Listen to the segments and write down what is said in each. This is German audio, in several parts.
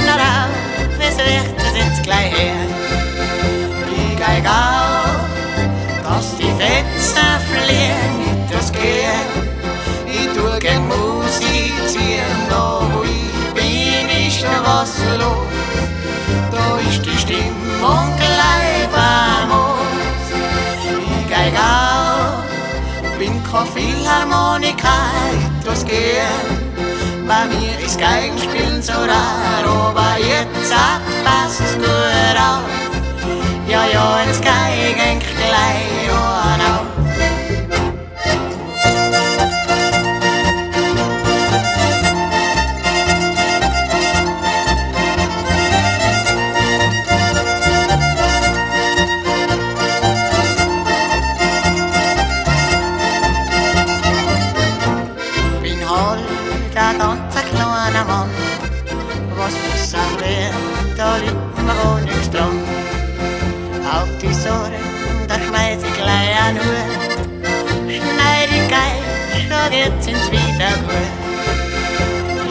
Sonne rauf, es wird jetzt gleich her. Ich geig auf, dass die Fetzen fliegen, nicht das Gehen. Ich tu gern musizieren, da wo ich bin, ist schon was los. Da ist die Stimmung gleich famos. Ich geig auf, bin kein Philharmoniker, ich tu's gern. Bei mir ist Geigenspielen so rar, aber jetzt passt's gut auf. Ja, ja, ins Geigen gleich auf. Bin halt ein ganzer kleiner Mann, was besser wär, da liegt mir auch nix dran. Auf die Sorge, da schmeiß ich gleich an Uhr. Schneid ich geil, schon geht's ins Wiedergut.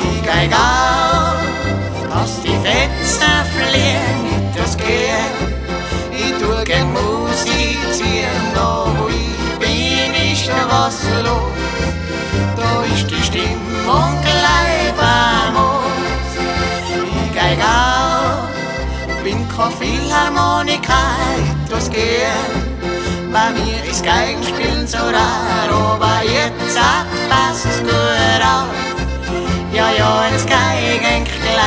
Ich geig auf, dass die Fetzen fliegen, nicht das Gehen. Ich tu gern musizieren, da wo ich bin, ist schon was los. Da ist die Stimmung gleich famos. Ich geig auf, bin kein Philharmoniker, ich tu's gern. Bei mir ist Geigenspielen so rar, aber jetzt passt's gut auf. Ja, ja, ins Geigen gleich